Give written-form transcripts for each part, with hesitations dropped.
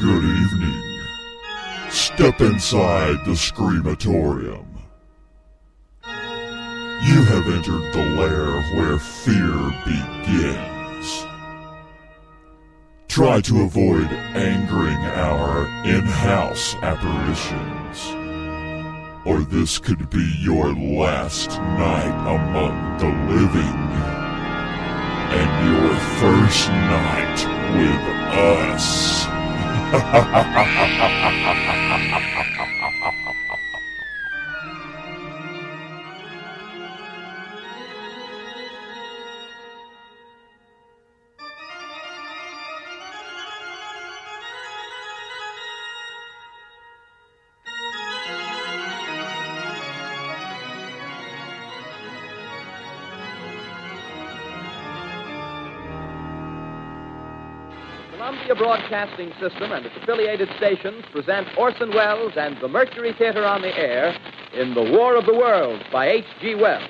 Good evening. Step inside the Screamatorium. You have entered the lair where fear begins. Try to avoid angering our in-house apparitions, or this could be your last night among the living, and your first night with us. Columbia Broadcasting System and its affiliated stations present Orson Welles and the Mercury Theater on the air in The War of the Worlds by H.G. Wells.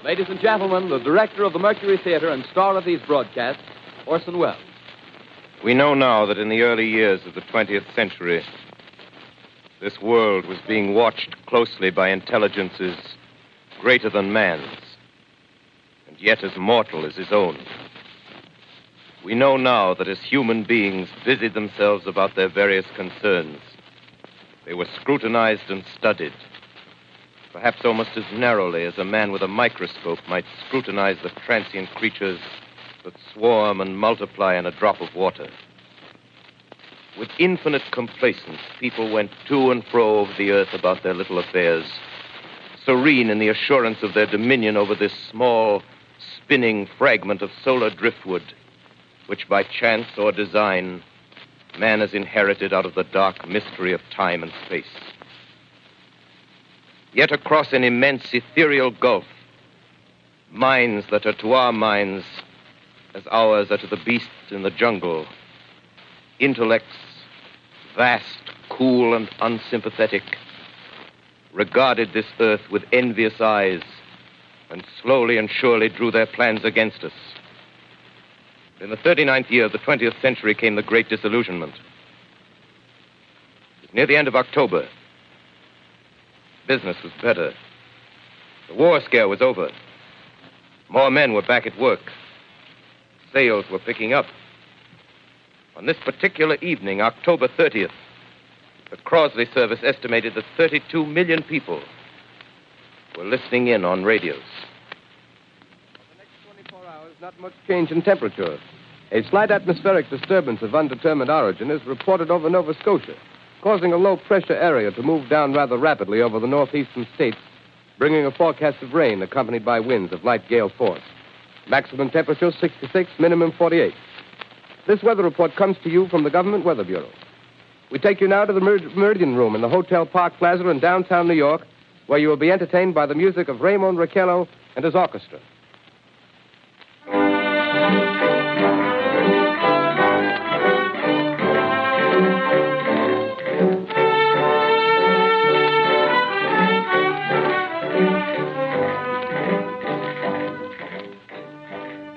Ladies and gentlemen, the director of the Mercury Theater and star of these broadcasts, Orson Welles. We know now that in the early years of the 20th century, this world was being watched closely by intelligences greater than man's, and yet as mortal as his own. We know now that as human beings busied themselves about their various concerns, they were scrutinized and studied, perhaps almost as narrowly as a man with a microscope might scrutinize the transient creatures that swarm and multiply in a drop of water. With infinite complacence, people went to and fro over the earth about their little affairs, serene in the assurance of their dominion over this small, spinning fragment of solar driftwood, which by chance or design, man has inherited out of the dark mystery of time and space. Yet across an immense ethereal gulf, minds that are to our minds as ours are to the beasts in the jungle, intellects, vast, cool, and unsympathetic, regarded this earth with envious eyes and slowly and surely drew their plans against us. In the 39th year of the 20th century came the Great Disillusionment. It was near the end of October. Business was better. The war scare was over. More men were back at work. Sales were picking up. On this particular evening, October 30th, the Crosley service estimated that 32 million people were listening in on radios. For the next 24 hours, not much change in temperature. A slight atmospheric disturbance of undetermined origin is reported over Nova Scotia, causing a low-pressure area to move down rather rapidly over the northeastern states, bringing a forecast of rain accompanied by winds of light gale force. Maximum temperature 66, minimum 48. This weather report comes to you from the Government Weather Bureau. We take you now to the Meridian Room in the Hotel Park Plaza in downtown New York, where you will be entertained by the music of Raymond Raquello and his orchestra.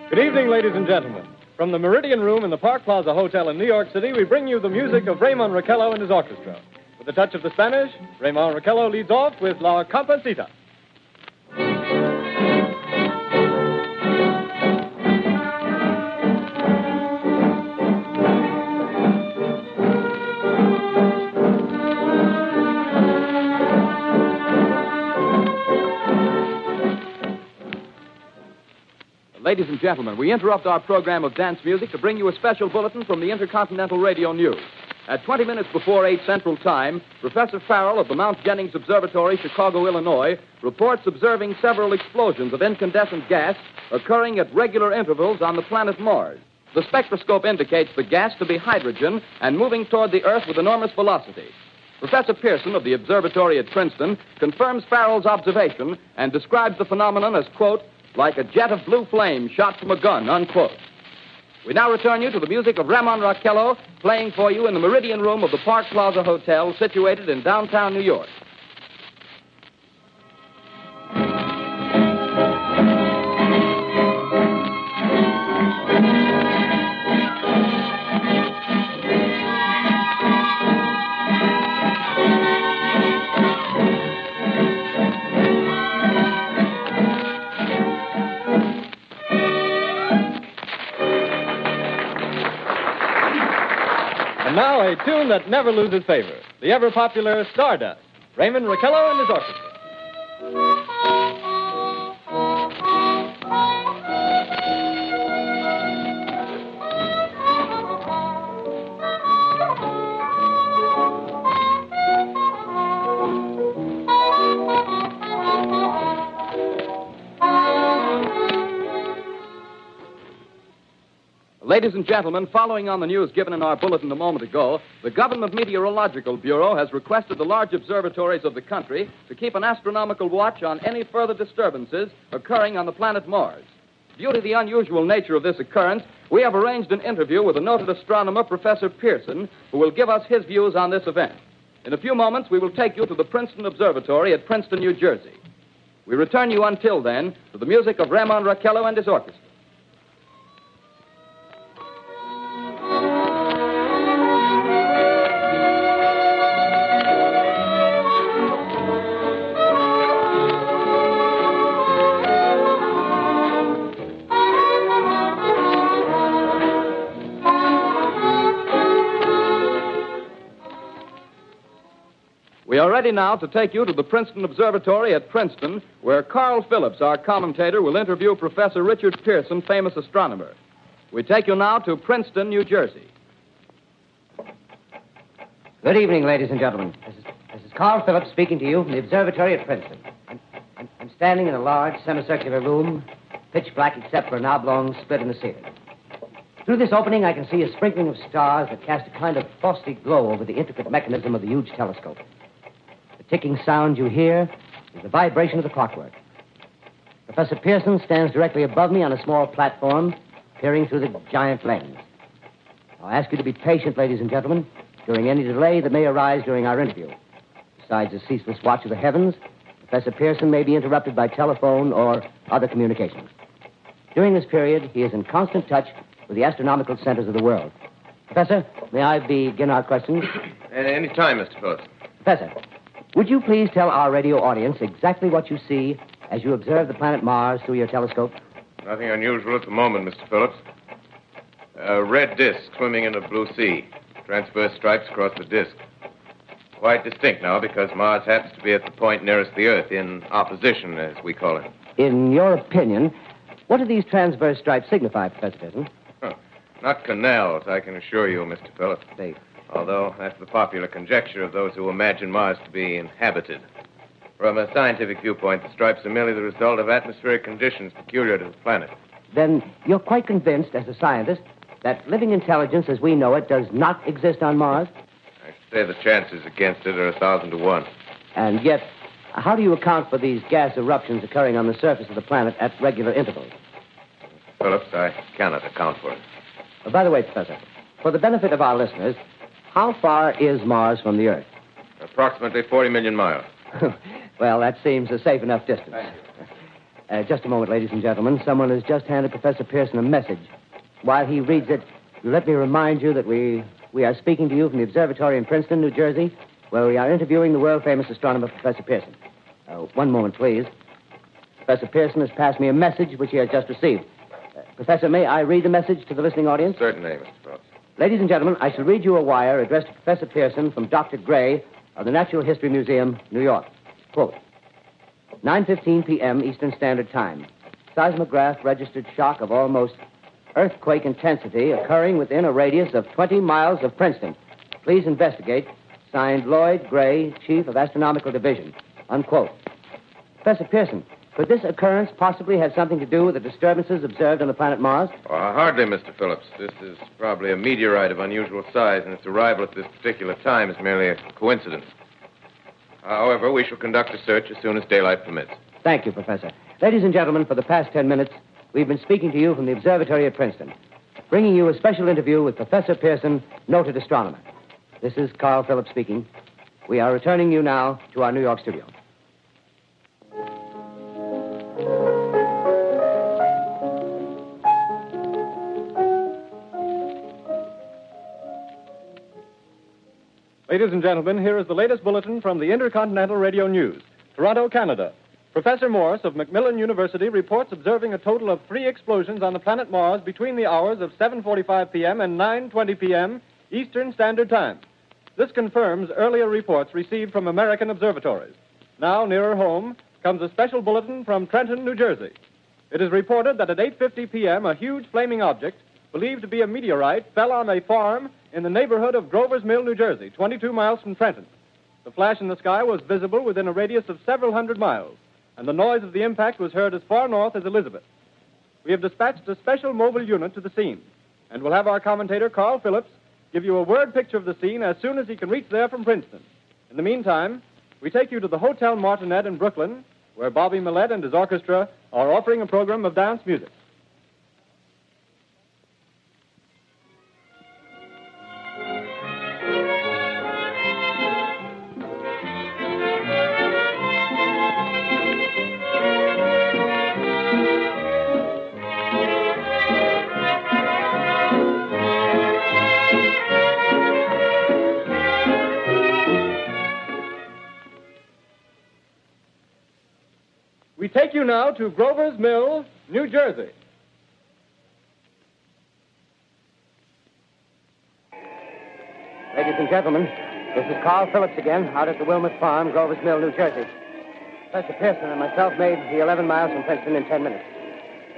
Good evening, ladies and gentlemen. From the Meridian Room in the Park Plaza Hotel in New York City, we bring you the music of Raymond Raquello and his orchestra. With a touch of the Spanish, Raymond Raquello leads off with La Comparsita. Ladies and gentlemen, we interrupt our program of dance music to bring you a special bulletin from the Intercontinental Radio News. At 20 minutes before 8 Central Time, Professor Farrell of the Mount Jennings Observatory, Chicago, Illinois, reports observing several explosions of incandescent gas occurring at regular intervals on the planet Mars. The spectroscope indicates the gas to be hydrogen and moving toward the Earth with enormous velocity. Professor Pearson of the observatory at Princeton confirms Farrell's observation and describes the phenomenon as, quote, like a jet of blue flame shot from a gun, unquote. We now return you to the music of Ramon Raquello, playing for you in the Meridian Room of the Park Plaza Hotel, situated in downtown New York. And now a tune that never loses favor, the ever-popular Stardust, Raymond Raquello and his orchestra. Ladies and gentlemen, following on the news given in our bulletin a moment ago, the Government Meteorological Bureau has requested the large observatories of the country to keep an astronomical watch on any further disturbances occurring on the planet Mars. Due to the unusual nature of this occurrence, we have arranged an interview with the noted astronomer, Professor Pearson, who will give us his views on this event. In a few moments, we will take you to the Princeton Observatory at Princeton, New Jersey. We return you until then to the music of Ramon Raquello and his orchestra. We are ready now to take you to the Princeton Observatory at Princeton, where Carl Phillips, our commentator, will interview Professor Richard Pearson, famous astronomer. We take you now to Princeton, New Jersey. Good evening, ladies and gentlemen. This is Carl Phillips speaking to you from the observatory at Princeton. I'm standing in a large semicircular room, pitch black except for an oblong split in the ceiling. Through this opening, I can see a sprinkling of stars that cast a kind of frosty glow over the intricate mechanism of the huge telescope. The ticking sound you hear is the vibration of the clockwork. Professor Pearson stands directly above me on a small platform, peering through the giant lens. I'll ask you to be patient, ladies and gentlemen, during any delay that may arise during our interview. Besides the ceaseless watch of the heavens, Professor Pearson may be interrupted by telephone or other communications. During this period, he is in constant touch with the astronomical centers of the world. Professor, may I begin our questions? Any time, Mr. Phillips. Professor, would you please tell our radio audience exactly what you see as you observe the planet Mars through your telescope? Nothing unusual at the moment, Mr. Phillips. A red disk swimming in a blue sea. Transverse stripes across the disk. Quite distinct now because Mars happens to be at the point nearest the Earth, in opposition, as we call it. In your opinion, what do these transverse stripes signify, Professor Pearson? Not canals, I can assure you, Mr. Phillips. Although that's the popular conjecture of those who imagine Mars to be inhabited. From a scientific viewpoint, the stripes are merely the result of atmospheric conditions peculiar to the planet. Then you're quite convinced, as a scientist, that living intelligence as we know it does not exist on Mars? I should say the chances against it are 1,000 to 1. And yet, how do you account for these gas eruptions occurring on the surface of the planet at regular intervals? Phillips, I cannot account for it. By the way, Professor, for the benefit of our listeners, how far is Mars from the Earth? Approximately 40 million miles. Well, that seems a safe enough distance. Thank Just a moment, ladies and gentlemen. Someone has just handed Professor Pearson a message. While he reads it, let me remind you that we are speaking to you from the observatory in Princeton, New Jersey, where we are interviewing the world-famous astronomer, Professor Pearson. One moment, please. Professor Pearson has passed me a message which he has just received. Professor, may I read the message to the listening audience? Certainly, Mr. Phillips. Ladies and gentlemen, I shall read you a wire addressed to Professor Pearson from Dr. Gray of the Natural History Museum, New York. Quote, 9:15 p.m. Eastern Standard Time. Seismograph registered shock of almost earthquake intensity occurring within a radius of 20 miles of Princeton. Please investigate. Signed, Lloyd Gray, Chief of Astronomical Division. Unquote. Professor Pearson, could this occurrence possibly have something to do with the disturbances observed on the planet Mars? Hardly, Mr. Phillips. This is probably a meteorite of unusual size, and its arrival at this particular time is merely a coincidence. However, we shall conduct a search as soon as daylight permits. Thank you, Professor. Ladies and gentlemen, for the past 10 minutes, we've been speaking to you from the observatory at Princeton, bringing you a special interview with Professor Pearson, noted astronomer. This is Carl Phillips speaking. We are returning you now to our New York studio. Ladies and gentlemen, here is the latest bulletin from the Intercontinental Radio News. Toronto, Canada. Professor Morse of Macmillan University reports observing a total of 3 explosions on the planet Mars between the hours of 7:45 p.m. and 9:20 p.m. Eastern Standard Time. This confirms earlier reports received from American observatories. Now, nearer home, comes a special bulletin from Trenton, New Jersey. It is reported that at 8:50 p.m., a huge flaming object, believed to be a meteorite, fell on a farm in the neighborhood of Grover's Mill, New Jersey, 22 miles from Trenton. The flash in the sky was visible within a radius of several hundred miles, and the noise of the impact was heard as far north as Elizabeth. We have dispatched a special mobile unit to the scene, and we'll have our commentator, Carl Phillips, give you a word picture of the scene as soon as he can reach there from Princeton. In the meantime, we take you to the Hotel Martinet in Brooklyn, where Bobby Millett and his orchestra are offering a program of dance music. We take you now to Grover's Mill, New Jersey. Ladies and gentlemen, this is Carl Phillips again, out at the Wilmot Farm, Grover's Mill, New Jersey. Professor Pearson and myself made the 11 miles from Princeton in 10 minutes.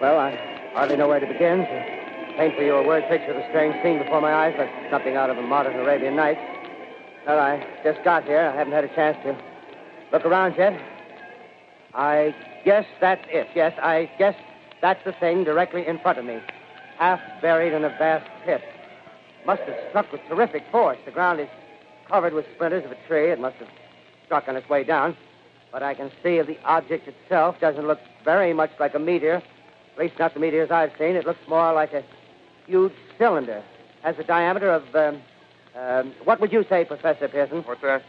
Well, I hardly know where to begin. To paint for you a word picture of the strange scene before my eyes, like something out of a modern Arabian Nights. Well, I just got here. I haven't had a chance to look around yet. I guess that's it. Yes, I guess that's the thing directly in front of me, half buried in a vast pit. Must have struck with terrific force. The ground is covered with splinters of a tree. It must have struck on its way down. But I can see the object itself doesn't look very much like a meteor, at least not the meteors I've seen. It looks more like a huge cylinder. Has a diameter of, what would you say, Professor Pearson? What's that?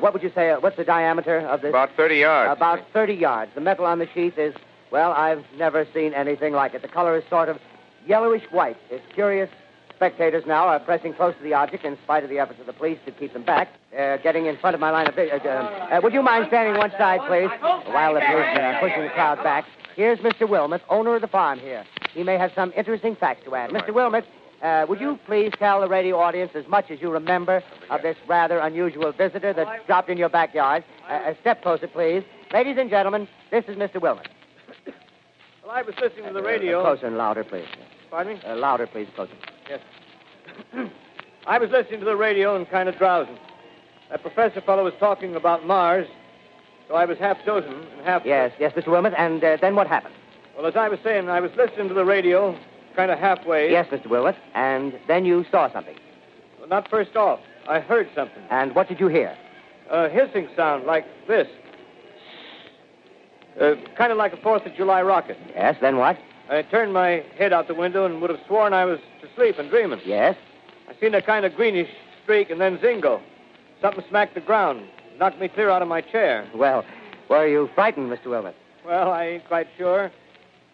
What would you say, what's the diameter of this? About 30 yards. About 30 yards. The metal on the sheath is, well, I've never seen anything like it. The color is sort of yellowish white. It's curious. Spectators now are pressing close to the object in spite of the efforts of the police to keep them back. Getting in front of my line of vision. Would you mind standing one side, please? While the police are pushing the crowd back. Here's Mr. Wilmot, owner of the farm here. He may have some interesting facts to add. Mr. Wilmot, would you please tell the radio audience as much as you remember of this rather unusual visitor that dropped in your backyard? Step closer, please. Ladies and gentlemen, this is Mr. Wilmot. Well, I was listening to the radio. Closer and louder, please. Pardon me? Louder, please, closer. Yes. I was listening to the radio and kind of drowsing. That professor fellow was talking about Mars, so I was half dozing and half... Yes, Mr. Wilmot, and then what happened? Well, as I was saying, I was listening to the radio, kind of halfway. Yes, Mr. Wilmot, and then you saw something. Well, not first off. I heard something. And what did you hear? A hissing sound like this. Kind of like a 4th of July rocket. Yes, then what? I turned my head out the window and would have sworn I was asleep and dreaming. Yes? I seen a kind of greenish streak and then zingo. Something smacked the ground, knocked me clear out of my chair. Well, were you frightened, Mr. Wilmot? Well, I ain't quite sure.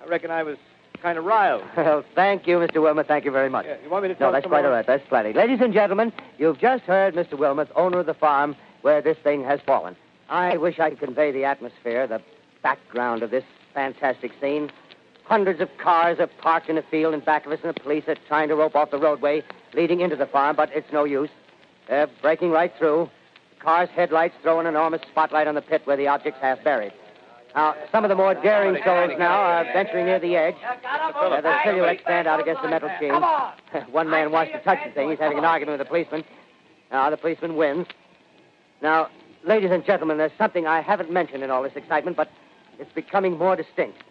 I reckon I was kind of riled. Well, thank you, Mr. Wilmot. Thank you very much. Yeah, you want me to tell No, that's some quite more? all right. That's plenty. Ladies and gentlemen, you've just heard Mr. Wilmot, owner of the farm where this thing has fallen. I wish I could convey the atmosphere, the background of this fantastic scene. Hundreds of cars are parked in a field in back of us, and the police are trying to rope off the roadway leading into the farm, but it's no use. They're breaking right through. The car's headlights throw an enormous spotlight on the pit where the object's half buried. Now, some of the more daring souls now are venturing near the edge. Their silhouettes stand out against the metal sheen. One man wants to touch the thing. He's having an argument with the policeman. Now, the policeman wins. Now, ladies and gentlemen, there's something I haven't mentioned in all this excitement, but it's becoming more distinct.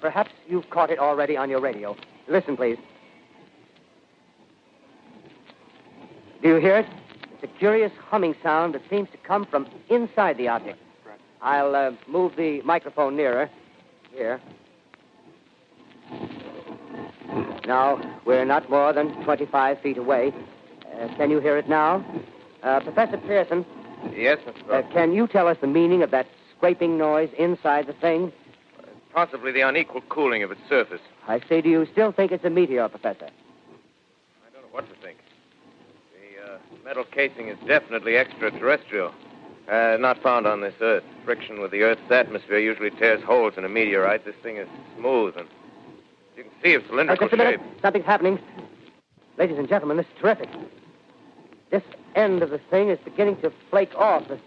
Perhaps you've caught it already on your radio. Listen, please. Do you hear it? It's a curious humming sound that seems to come from inside the object. I'll move the microphone nearer. Here. Now, we're not more than 25 feet away. Can you hear it now? Professor Pearson. Yes, Mr. Grover. Can you tell us the meaning of that scraping noise inside the thing? Possibly the unequal cooling of its surface. I say, do you still think it's a meteor, Professor? I don't know what to think. The metal casing is definitely extraterrestrial. Not found on this Earth. Friction with the Earth's atmosphere usually tears holes in a meteorite. This thing is smooth, and you can see its cylindrical Just a minute. shape. Something's happening. Ladies and gentlemen, this is terrific. This end of the thing is beginning to flake off. The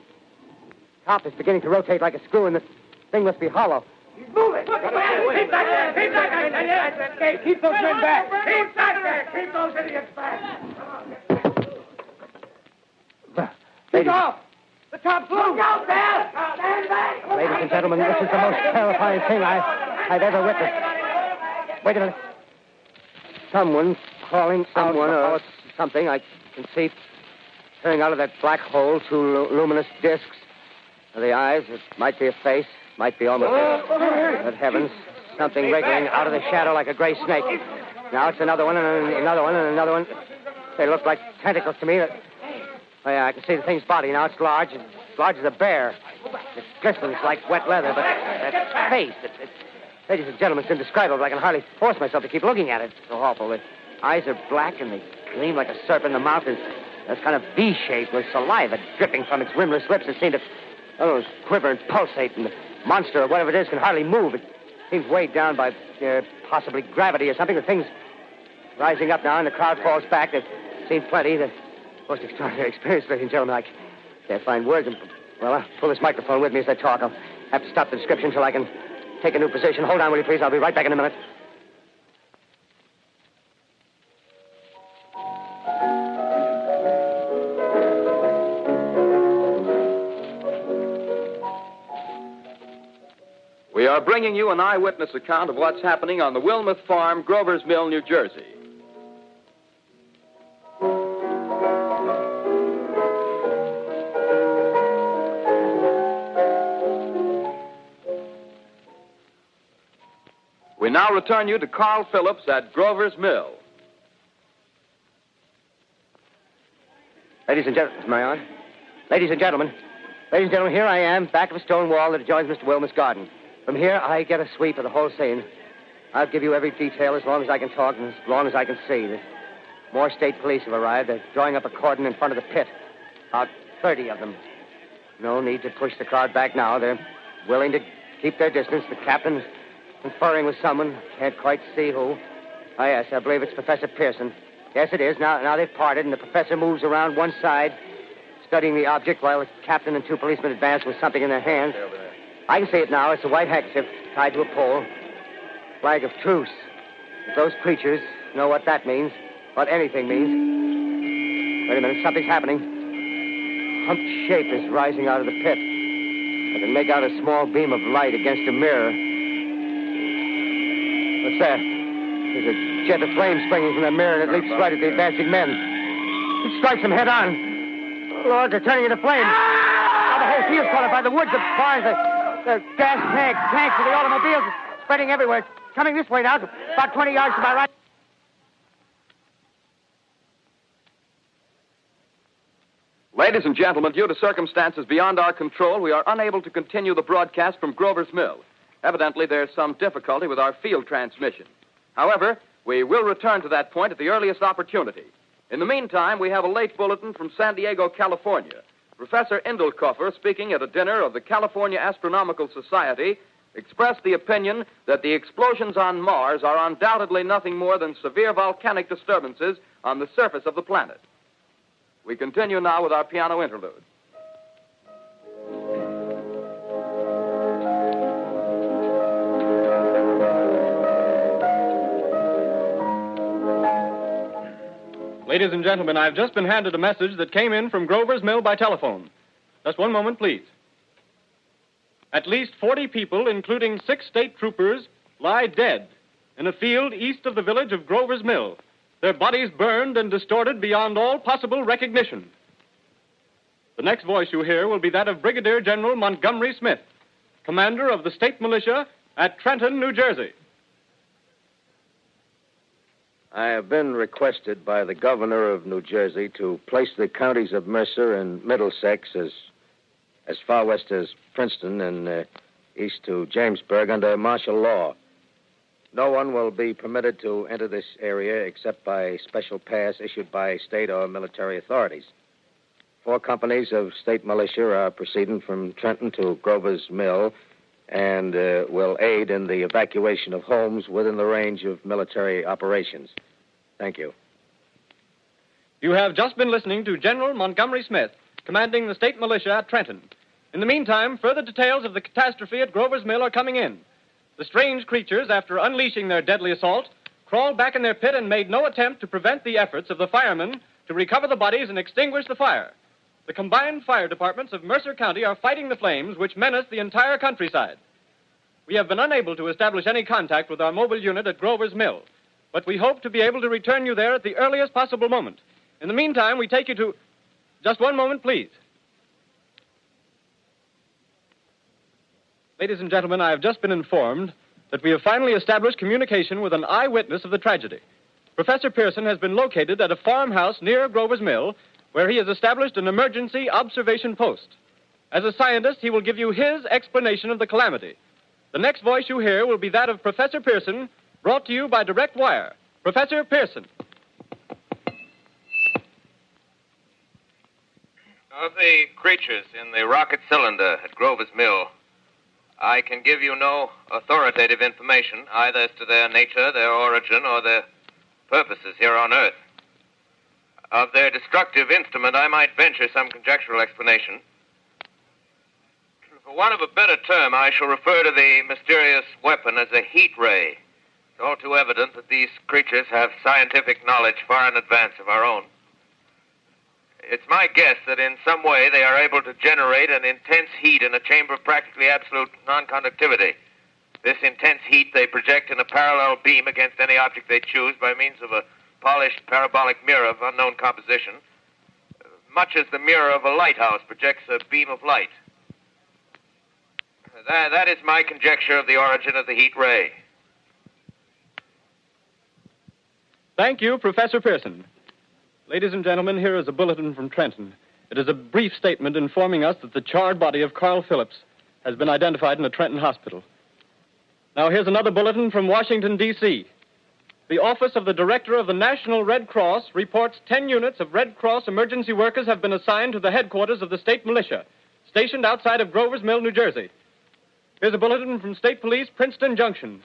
top is beginning to rotate like a screw, and the thing must be hollow. He's moving. Keep back there. Keep back. Keep those men back. Keep back there. Keep those idiots back. Keep off. The top's loose. Look out there. Stand back. Ladies and gentlemen, this is the most terrifying thing I've ever witnessed. Wait a minute. Someone calling someone or something. I can see turning out of that black hole two luminous discs. The eyes, it might be a face, might be almost Good heavens, something wriggling out of the shadow like a gray snake. Now it's another one, and another one, and another one. They look like tentacles to me. Oh, yeah, I can see the thing's body now. It's large as a bear. It glistens like wet leather, but that face, ladies and gentlemen, it's indescribable. I can hardly force myself to keep looking at it. It's so awful. The eyes are black, and they gleam like a serpent. The mouth is kind of V-shaped with saliva dripping from its rimless lips. It seemed to quiver and pulsate, and the monster, or whatever it is, can hardly move. It seems weighed down by possibly gravity or something. The thing's rising up now, and the crowd falls back. They've seen plenty. The most extraordinary experience, ladies and gentlemen. I can't find words. Well, I'll pull this microphone with me as I talk. I'll have to stop the description until I can take a new position. Hold on, will you, please? I'll be right back in a minute. We are bringing you an eyewitness account of what's happening on the Wilmuth Farm, Grover's Mill, New Jersey. We now return you to Carl Phillips at Grover's Mill. Ladies and gentlemen, am I on? Ladies and gentlemen, here I am, back of a stone wall that adjoins Mr. Wilmuth's garden. From here, I get a sweep of the whole scene. I'll give you every detail as long as I can talk and as long as I can see. There's more state police have arrived. They're drawing up a cordon in front of the pit. About 30 of them. No need to push the crowd back now. They're willing to keep their distance. The captain's conferring with someone. Can't quite see who. Oh, yes, I believe it's Professor Pearson. Yes, it is. Now they've parted, and the professor moves around one side, studying the object while the captain and two policemen advance with something in their hands. I can see it now. It's a white handkerchief tied to a pole. Flag of truce. If those creatures know what that means, what anything means. Wait a minute, something's happening. A humped shape is rising out of the pit. I can make out a small beam of light against a mirror. What's that? There's a jet of flame springing from the mirror, and it leaps right at the advancing men. It strikes them head on. Oh, Lord, they're turning into flames. Now the whole field's caught up by the woods, the barns, the gas tanks of the automobiles spreading everywhere. It's coming this way now, about 20 yards to my right. Ladies and gentlemen, due to circumstances beyond our control, we are unable to continue the broadcast from Grover's Mill. Evidently, there's some difficulty with our field transmission. However, we will return to that point at the earliest opportunity. In the meantime, we have a late bulletin from San Diego, California. Professor Indelkoffer, speaking at a dinner of the California Astronomical Society, expressed the opinion that the explosions on Mars are undoubtedly nothing more than severe volcanic disturbances on the surface of the planet. We continue now with our piano interlude. Ladies and gentlemen, I've just been handed a message that came in from Grover's Mill by telephone. Just one moment, please. At least 40 people, including 6 state troopers, lie dead in a field east of the village of Grover's Mill. Their bodies burned and distorted beyond all possible recognition. The next voice you hear will be that of Brigadier General Montgomery Smith. commander of the state militia at Trenton, New Jersey. I have been requested by the governor of New Jersey to place the counties of Mercer and Middlesex as far west as Princeton and east to Jamesburg under martial law. No one will be permitted to enter this area except by special pass issued by state or military authorities. 4 companies of state militia are proceeding from Trenton to Grover's Mill and will aid in the evacuation of homes within the range of military operations. Thank you. You have just been listening to General Montgomery Smith, commanding the state militia at Trenton. In the meantime, further details of the catastrophe at Grover's Mill are coming in. The strange creatures, after unleashing their deadly assault, crawled back in their pit and made no attempt to prevent the efforts of the firemen to recover the bodies and extinguish the fire. The combined fire departments of Mercer County are fighting the flames which menace the entire countryside. We have been unable to establish any contact with our mobile unit at Grover's Mill, but we hope to be able to return you there at the earliest possible moment. In the meantime, we take you to... Just one moment, please. Ladies and gentlemen, I have just been informed that we have finally established communication with an eyewitness of the tragedy. Professor Pearson has been located at a farmhouse near Grover's Mill, where he has established an emergency observation post. As a scientist, he will give you his explanation of the calamity. The next voice you hear will be that of Professor Pearson, brought to you by direct wire. Professor Pearson. Of the creatures in the rocket cylinder at Grover's Mill, I can give you no authoritative information, either as to their nature, their origin, or their purposes here on Earth. Of their destructive instrument, I might venture some conjectural explanation. For want of a better term, I shall refer to the mysterious weapon as a heat ray. It's all too evident that these creatures have scientific knowledge far in advance of our own. It's my guess that in some way they are able to generate an intense heat in a chamber of practically absolute non-conductivity. This intense heat they project in a parallel beam against any object they choose by means of a polished parabolic mirror of unknown composition, much as the mirror of a lighthouse projects a beam of light. That is my conjecture of the origin of the heat ray. Thank you, Professor Pearson. Ladies and gentlemen, here is a bulletin from Trenton. It is a brief statement informing us that the charred body of Carl Phillips has been identified in a Trenton hospital. Now, here's another bulletin from Washington, D.C. The Office of the Director of the National Red Cross reports 10 units of Red Cross emergency workers have been assigned to the headquarters of the state militia, stationed outside of Grover's Mill, New Jersey. Here's a bulletin from State Police, Princeton Junction.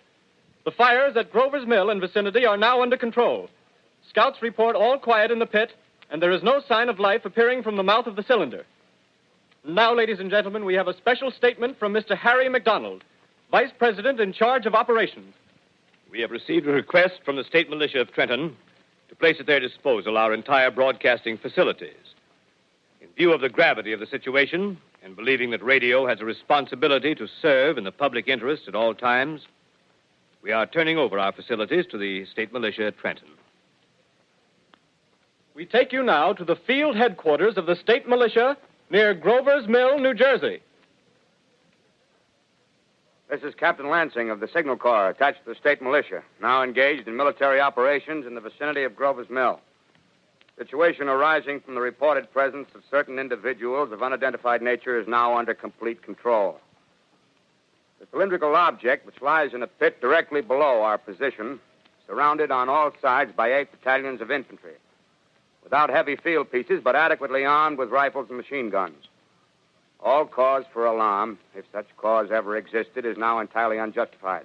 The fires at Grover's Mill and vicinity are now under control. Scouts report all quiet in the pit, and there is no sign of life appearing from the mouth of the cylinder. Now, ladies and gentlemen, we have a special statement from Mr. Harry McDonald, Vice President in charge of operations. We have received a request from the state militia of Trenton to place at their disposal our entire broadcasting facilities. In view of the gravity of the situation, and believing that radio has a responsibility to serve in the public interest at all times, we are turning over our facilities to the state militia at Trenton. We take you now to the field headquarters of the state militia near Grover's Mill, New Jersey. This is Captain Lansing of the Signal Corps, attached to the state militia, now engaged in military operations in the vicinity of Grover's Mill. Situation arising from the reported presence of certain individuals of unidentified nature is now under complete control. The cylindrical object, which lies in a pit directly below our position, surrounded on all sides by 8 battalions of infantry, without heavy field pieces, but adequately armed with rifles and machine guns. All cause for alarm, if such cause ever existed, is now entirely unjustified.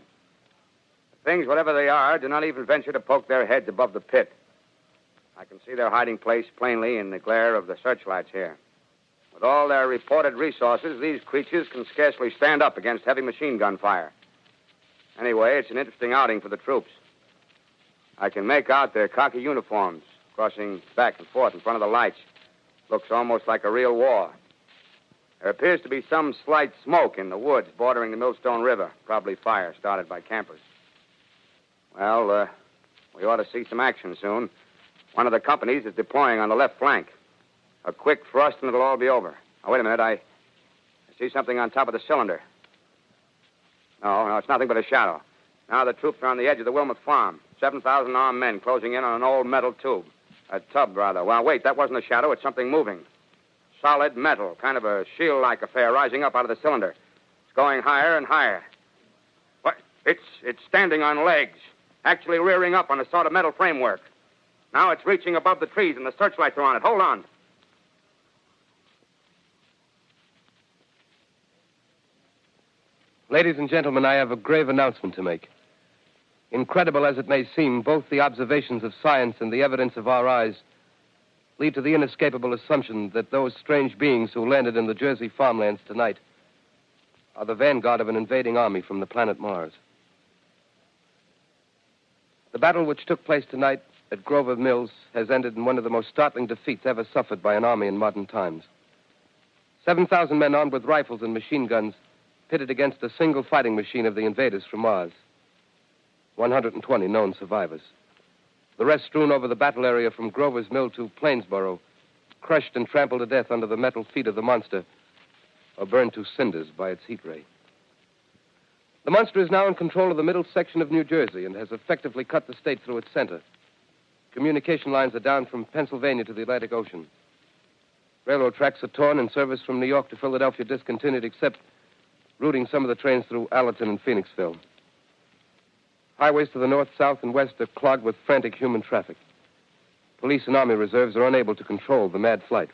The things, whatever they are, do not even venture to poke their heads above the pit. I can see their hiding place plainly in the glare of the searchlights here. With all their reported resources, these creatures can scarcely stand up against heavy machine gun fire. Anyway, it's an interesting outing for the troops. I can make out their khaki uniforms crossing back and forth in front of the lights. Looks almost like a real war. There appears to be some slight smoke in the woods bordering the Millstone River, probably fire started by campers. Well, we ought to see some action soon. One of the companies is deploying on the left flank. A quick thrust and it'll all be over. Now, wait a minute. I see something on top of the cylinder. No, it's nothing but a shadow. Now the troops are on the edge of the Wilmot farm. 7,000 armed men closing in on an old metal tube. A tub, rather. Well, wait, that wasn't a shadow. It's something moving. Solid metal, kind of a shield-like affair rising up out of the cylinder. It's going higher and higher. What? It's standing on legs, actually rearing up on a sort of metal framework. Now it's reaching above the trees, and the searchlights are on it. Hold on. Ladies and gentlemen, I have a grave announcement to make. Incredible as it may seem, both the observations of science and the evidence of our eyes lead to the inescapable assumption that those strange beings who landed in the Jersey farmlands tonight are the vanguard of an invading army from the planet Mars. The battle which took place tonight at Grover Mills has ended in one of the most startling defeats ever suffered by an army in modern times. 7,000 men armed with rifles and machine guns pitted against a single fighting machine of the invaders from Mars. 120 known survivors. The rest strewn over the battle area from Grover's Mill to Plainsboro, crushed and trampled to death under the metal feet of the monster, or burned to cinders by its heat ray. The monster is now in control of the middle section of New Jersey and has effectively cut the state through its center. Communication lines are down from Pennsylvania to the Atlantic Ocean. Railroad tracks are torn and service from New York to Philadelphia discontinued, except routing some of the trains through Allerton and Phoenixville. Highways to the north, south, and west are clogged with frantic human traffic. Police and army reserves are unable to control the mad flight.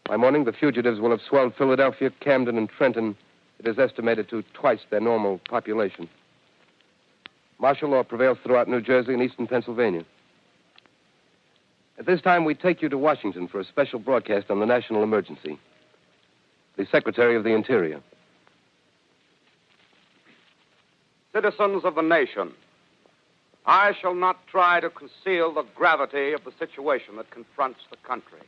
By morning, the fugitives will have swelled Philadelphia, Camden, and Trenton, it is estimated, to twice their normal population. Martial law prevails throughout New Jersey and eastern Pennsylvania. At this time, we take you to Washington for a special broadcast on the national emergency. The Secretary of the Interior. Citizens of the nation, I shall not try to conceal the gravity of the situation that confronts the country,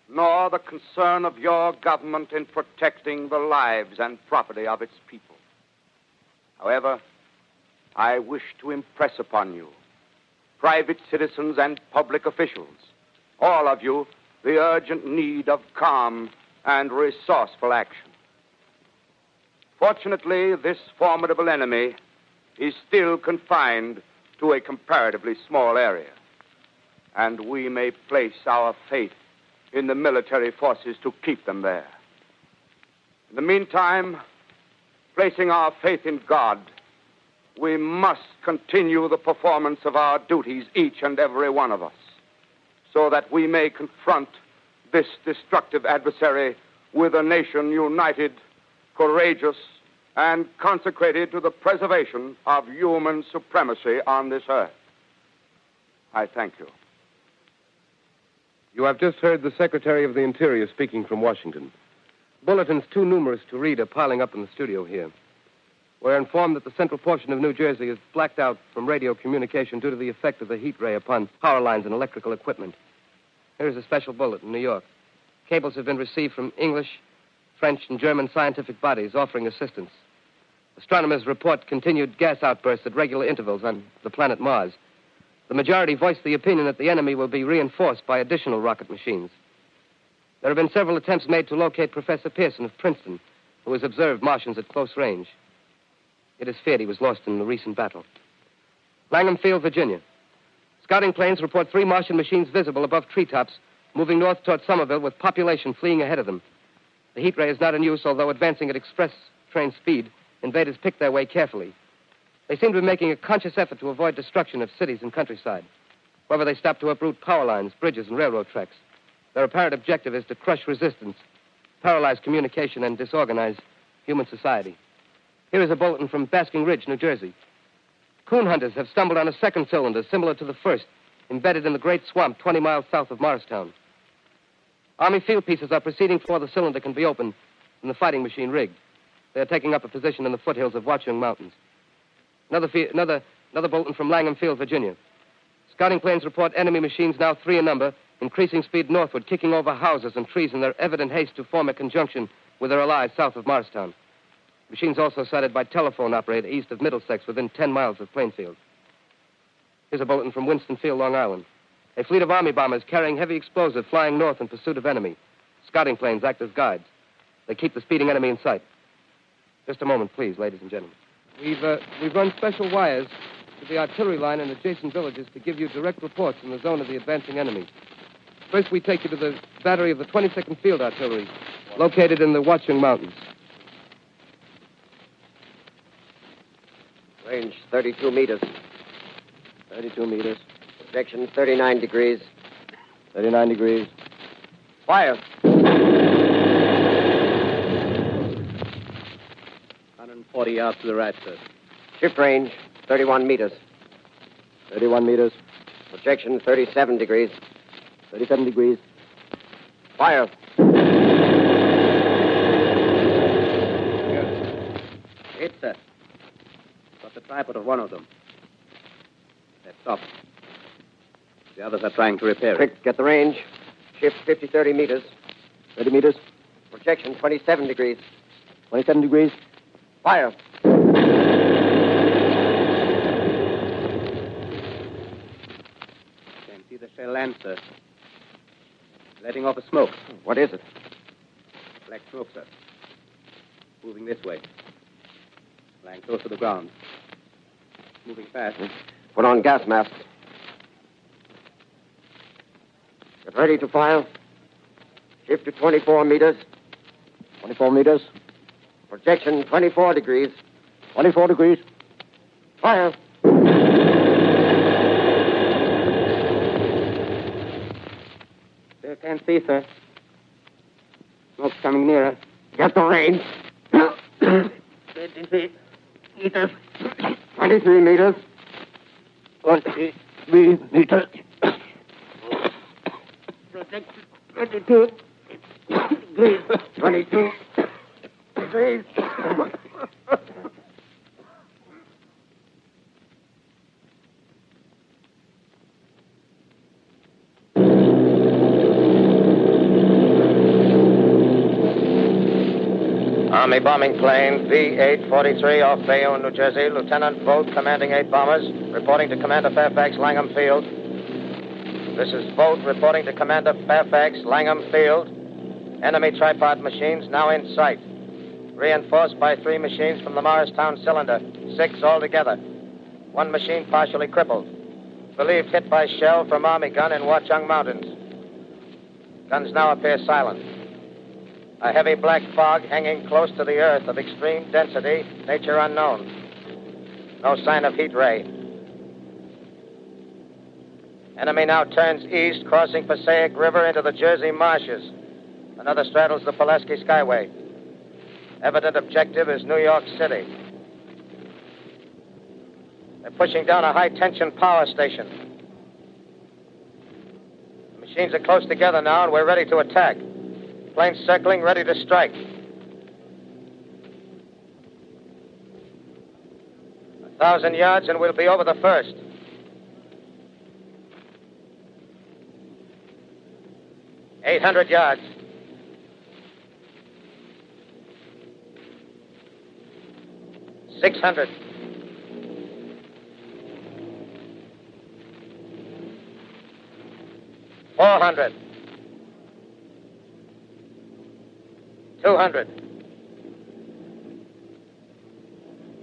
nor the concern of your government in protecting the lives and property of its people. However, I wish to impress upon you, private citizens and public officials, all of you, the urgent need of calm and resourceful action. Fortunately, this formidable enemy is still confined to a comparatively small area, and we may place our faith in the military forces to keep them there. In the meantime, placing our faith in God, we must continue the performance of our duties, each and every one of us, so that we may confront this destructive adversary with a nation united, courageous, and consecrated to the preservation of human supremacy on this earth. I thank you. You have just heard the Secretary of the Interior speaking from Washington. Bulletins too numerous to read are piling up in the studio here. We're informed that the central portion of New Jersey is blacked out from radio communication due to the effect of the heat ray upon power lines and electrical equipment. Here's a special bulletin, New York. Cables have been received from English, French, and German scientific bodies offering assistance. Astronomers report continued gas outbursts at regular intervals on the planet Mars. The majority voiced the opinion that the enemy will be reinforced by additional rocket machines. There have been several attempts made to locate Professor Pearson of Princeton, who has observed Martians at close range. It is feared he was lost in the recent battle. Langham Field, Virginia. Scouting planes report 3 Martian machines visible above treetops, moving north toward Somerville with population fleeing ahead of them. The heat ray is not in use, although advancing at express train speed, invaders pick their way carefully. They seem to be making a conscious effort to avoid destruction of cities and countryside. However, they stop to uproot power lines, bridges, and railroad tracks. Their apparent objective is to crush resistance, paralyze communication, and disorganize human society. Here is a bulletin from Basking Ridge, New Jersey. Coon hunters have stumbled on a second cylinder similar to the first, embedded in the great swamp 20 miles south of Morristown. Army field pieces are proceeding before the cylinder can be opened and the fighting machine rigged. They are taking up a position in the foothills of Watchung Mountains. Another bulletin from Langham Field, Virginia. Scouting planes report enemy machines, now 3 in number, increasing speed northward, kicking over houses and trees in their evident haste to form a conjunction with their allies south of Morristown. Machines also sighted by telephone operator east of Middlesex, within 10 miles of Plainfield. Here's a bulletin from Winston Field, Long Island. A fleet of Army bombers carrying heavy explosive flying north in pursuit of enemy. Scouting planes act as guides. They keep the speeding enemy in sight. Just a moment, please, ladies and gentlemen. We've run special wires to the artillery line in adjacent villages to give you direct reports in the zone of the advancing enemy. First, we take you to the battery of the 22nd Field Artillery, located in the Watchung Mountains. Range 32 meters. 32 meters. Projection 39 degrees. 39 degrees. Fire. 140 yards to the right, sir. Shift range 31 meters. 31 meters. Projection 37 degrees. 37 degrees. Fire. Hit, sir. Got the tripod of one of them. That's stopped. The others are trying to repair it. Quick, get the range. Shift 30 meters. 30 meters. Projection 27 degrees. 27 degrees. Fire. Can't see the shell land, sir. Letting off a smoke. What is it? Black smoke, sir. Moving this way. Lying close to the ground. Moving fast. Put on gas masks. Get ready to fire. Shift to 24 meters. 24 meters. Projection 24 degrees. 24 degrees. Fire. Still can't see, sir. Smoke's coming nearer. Get the range. 23 meters. 23 meters. 23 meters. Projection 22 degrees. 22 degrees. Army bombing plane V-843 off Bayonne, New Jersey. Lieutenant Vogt, commanding 8 bombers, reporting to Commander Fairfax, Langham Field. This is Vogt reporting to Commander Fairfax, Langham Field. Enemy tripod machines now in sight. Reinforced by 3 machines from the Morristown cylinder. 6 altogether. 1 machine partially crippled. Believed hit by shell from Army gun in Watchung Mountains. Guns now appear silent. A heavy black fog hanging close to the earth of extreme density, nature unknown. No sign of heat ray. Enemy now turns east, crossing Passaic River into the Jersey marshes. Another straddles the Pulaski Skyway. Evident objective is New York City. They're pushing down a high-tension power station. The machines are close together now, and we're ready to attack. Planes circling, ready to strike. 1,000 yards, and we'll be over the first. $800 yards. 600. 400. 200.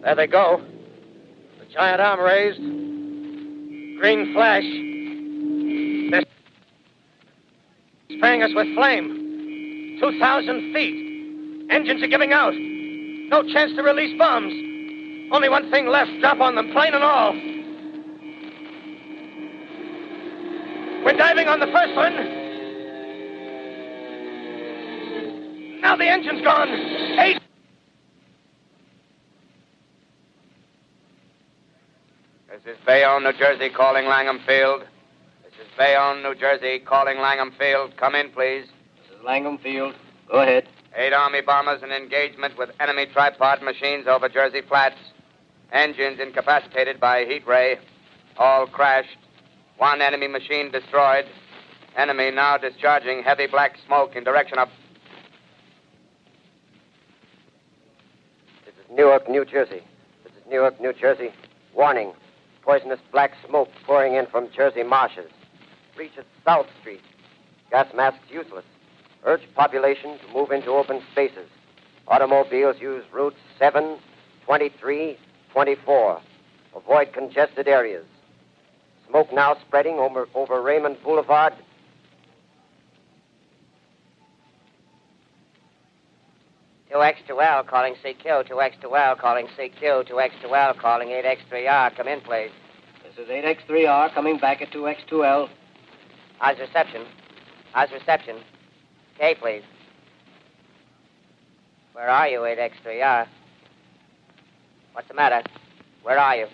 There they go. The giant arm raised. Green flash. They're spraying us with flame. 2,000 feet. Engines are giving out. No chance to release bombs. Only one thing left. Drop on them, plane and all. We're diving on the first one. Now the engine's gone. 8. This is Bayonne, New Jersey, calling Langham Field. This is Bayonne, New Jersey, calling Langham Field. Come in, please. This is Langham Field. Go ahead. 8 Army bombers in engagement with enemy tripod machines over Jersey Flats. Engines incapacitated by heat ray. All crashed. 1 enemy machine destroyed. Enemy now discharging heavy black smoke in direction of... This is Newark, New Jersey. This is Newark, New Jersey. Warning. Poisonous black smoke pouring in from Jersey marshes. Reach at South Street. Gas masks useless. Urge population to move into open spaces. Automobiles use routes 7, 23, 24. Avoid congested areas. Smoke now spreading over Raymond Boulevard. Two X2L calling CQ. 2X2L calling CQ. 2X2L calling 8X3R. Come in, please. This is 8X3R coming back at 2X2L. How's reception? How's reception? K, please. Where are you, 8X3R? What's the matter? Where are you?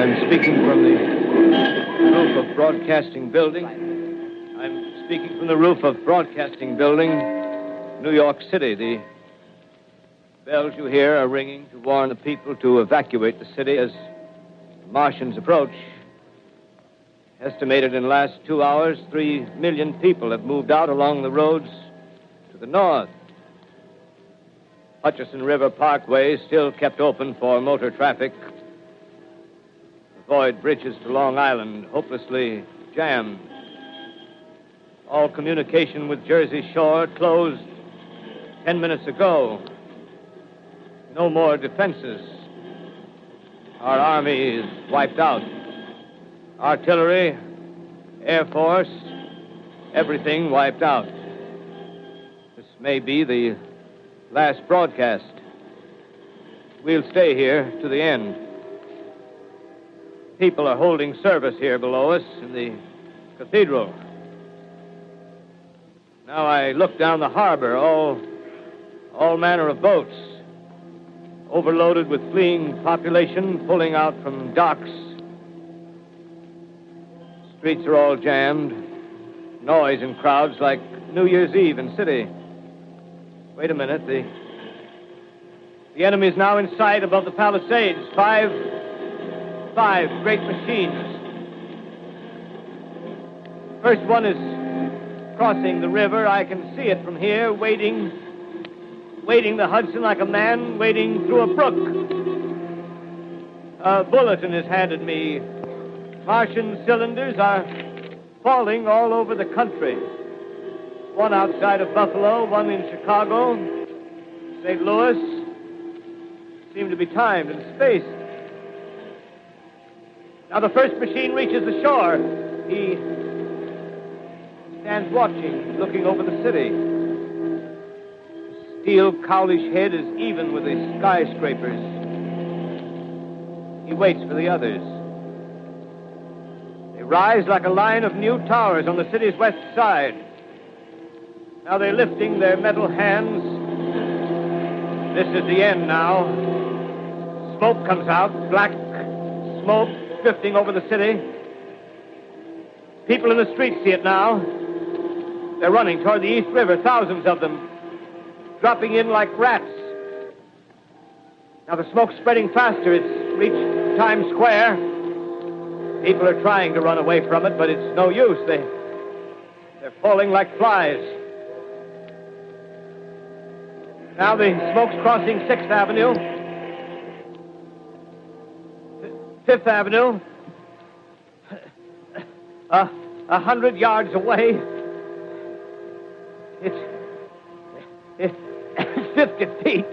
I'm speaking from the roof of Broadcasting Building. I'm speaking from the roof of Broadcasting Building, New York City. The bells you hear are ringing to warn the people to evacuate the city as the Martians approach. Estimated in the last 2 hours, 3 million people have moved out along the roads to the north. Hutchison River Parkway is still kept open for motor traffic. Avoid bridges to Long Island, hopelessly jammed. All communication with Jersey Shore closed 10 minutes ago. No more defenses. Our army is wiped out. Artillery, Air Force, everything wiped out. This may be the last broadcast. We'll stay here to the end. People are holding service here below us in the cathedral. Now I look down the harbor, all manner of boats, overloaded with fleeing population pulling out from docks. Streets are all jammed. Noise in crowds like New Year's Eve in city. Wait a minute. The enemy is now in sight above the Palisades. Five great machines. First one is crossing the river. I can see it from here, wading the Hudson like a man wading through a brook. A bulletin is handed me. Martian cylinders are falling all over the country. One outside of Buffalo, one in Chicago, St. Louis. Seem to be timed and spaced. Now the first machine reaches the shore. He stands watching, looking over the city. The steel cowlish head is even with the skyscrapers. He waits for the others. They rise like a line of new towers on the city's west side. Now they're lifting their metal hands. This is the end now. Smoke comes out, black smoke drifting over the city. People in the streets see it now. They're running toward the East River, thousands of them, dropping in like rats. Now the smoke's spreading faster. It's reached Times Square. People are trying to run away from it, but it's no use. They're falling like flies. Now the smoke's crossing 6th Avenue. 5th Avenue, 100 yards away. It's 50 feet.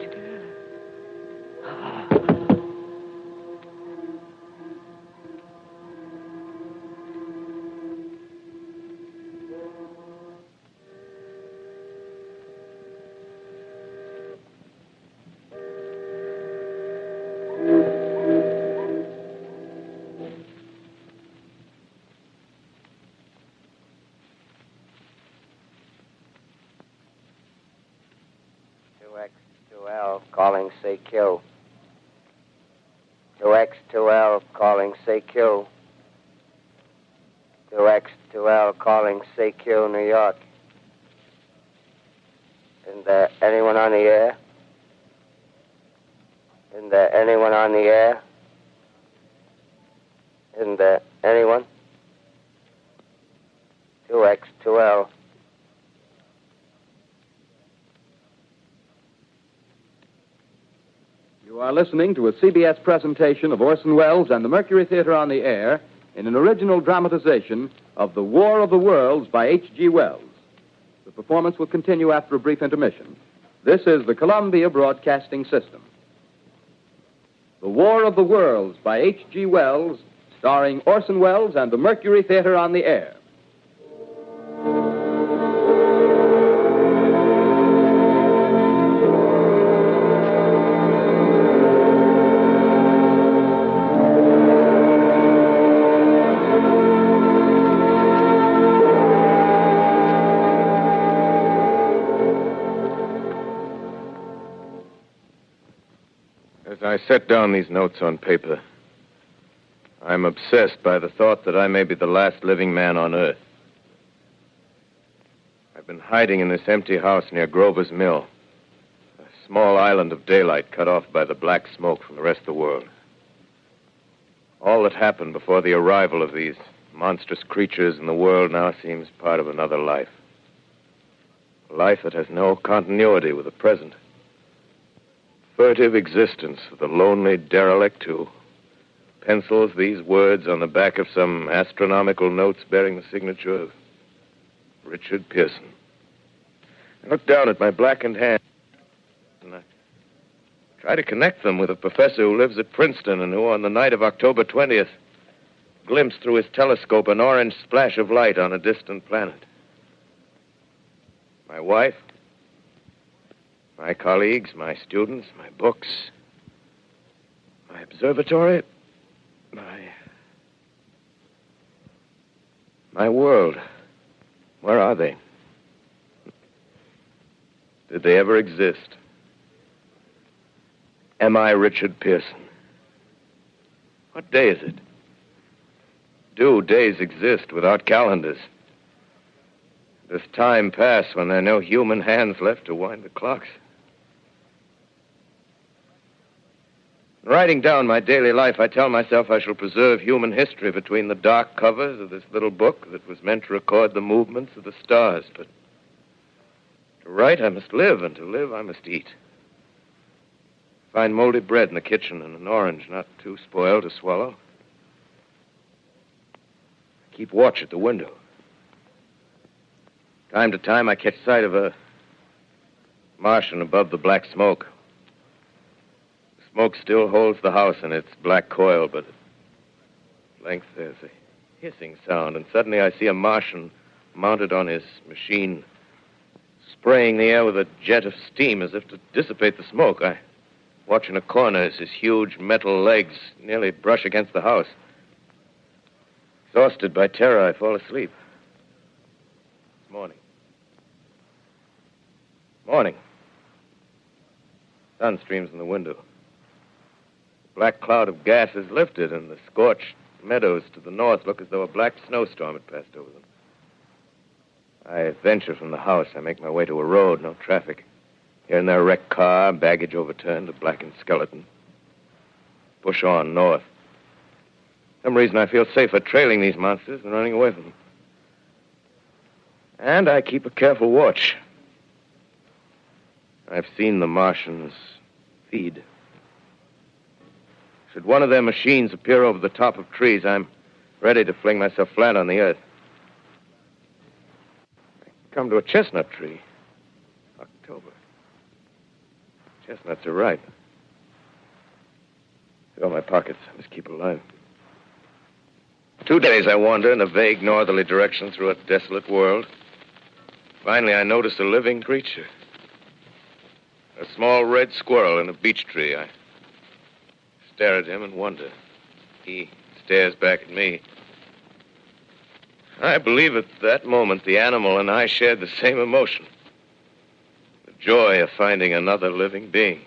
Calling CQ. 2X2L calling CQ. 2X2L calling CQ, New York. Isn't there anyone on the air? Isn't there anyone on the air? Isn't there anyone? 2X2L. You are listening to a CBS presentation of Orson Welles and the Mercury Theater on the Air in an original dramatization of The War of the Worlds by H.G. Wells. The performance will continue after a brief intermission. This is the Columbia Broadcasting System. The War of the Worlds by H.G. Wells, starring Orson Welles and the Mercury Theater on the Air. As I set down these notes on paper, I'm obsessed by the thought that I may be the last living man on Earth. I've been hiding in this empty house near Grover's Mill, a small island of daylight cut off by the black smoke from the rest of the world. All that happened before the arrival of these monstrous creatures in the world now seems part of another life. A life that has no continuity with the present. Furtive existence of the lonely derelict who pencils these words on the back of some astronomical notes bearing the signature of Richard Pearson. I look down at my blackened hand and I try to connect them with a professor who lives at Princeton and who, on the night of October 20th, glimpsed through his telescope an orange splash of light on a distant planet. My wife, my colleagues, my students, my books, my observatory, my world. Where are they? Did they ever exist? Am I Richard Pearson? What day is it? Do days exist without calendars? Does time pass when there are no human hands left to wind the clocks? In writing down my daily life, I tell myself I shall preserve human history between the dark covers of this little book that was meant to record the movements of the stars. But to write, I must live, and to live, I must eat. Find moldy bread in the kitchen and an orange not too spoiled to swallow. Keep watch at the window. Time to time, I catch sight of a Martian above the black smoke. The smoke still holds the house in its black coil, but at length there's a hissing sound, and suddenly I see a Martian mounted on his machine, spraying the air with a jet of steam as if to dissipate the smoke. I watch in a corner as his huge metal legs nearly brush against the house. Exhausted by terror, I fall asleep. It's morning. Morning. Sun streams in the window. The black cloud of gas is lifted, and the scorched meadows to the north look as though a black snowstorm had passed over them. I venture from the house. I make my way to a road, no traffic. Here and there, a wrecked car, baggage overturned, a blackened skeleton. Push on north. For some reason, I feel safer trailing these monsters than running away from them. And I keep a careful watch. I've seen the Martians feed. Should one of their machines appear over the top of trees, I'm ready to fling myself flat on the earth. I come to a chestnut tree. October. Chestnuts are ripe. Fill my pockets. I must keep alive. 2 days I wander in a vague northerly direction through a desolate world. Finally, I notice a living creature. A small red squirrel in a beech tree. I stare at him and wonder. He stares back at me. I believe at that moment the animal and I shared the same emotion. The joy of finding another living being.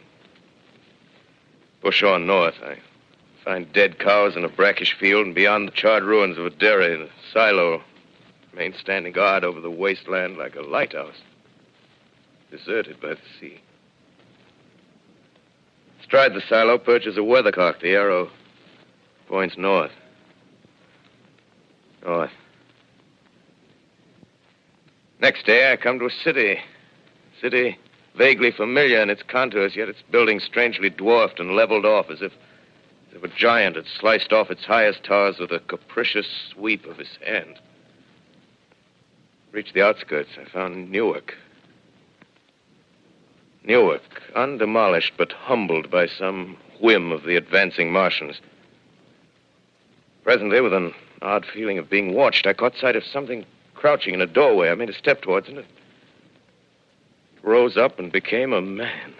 Push on north. I find dead cows in a brackish field, and beyond the charred ruins of a dairy and a silo remain standing guard over the wasteland like a lighthouse, deserted by the sea. Astride the silo perches a weathercock. The arrow points north. North. Next day, I come to a city. City vaguely familiar in its contours, yet its building strangely dwarfed and leveled off as if a giant had sliced off its highest towers with a capricious sweep of his hand. Reached the outskirts, I found Newark. Newark, undemolished but humbled by some whim of the advancing Martians. Presently, with an odd feeling of being watched, I caught sight of something crouching in a doorway. I made a step towards it, and it rose up and became a man.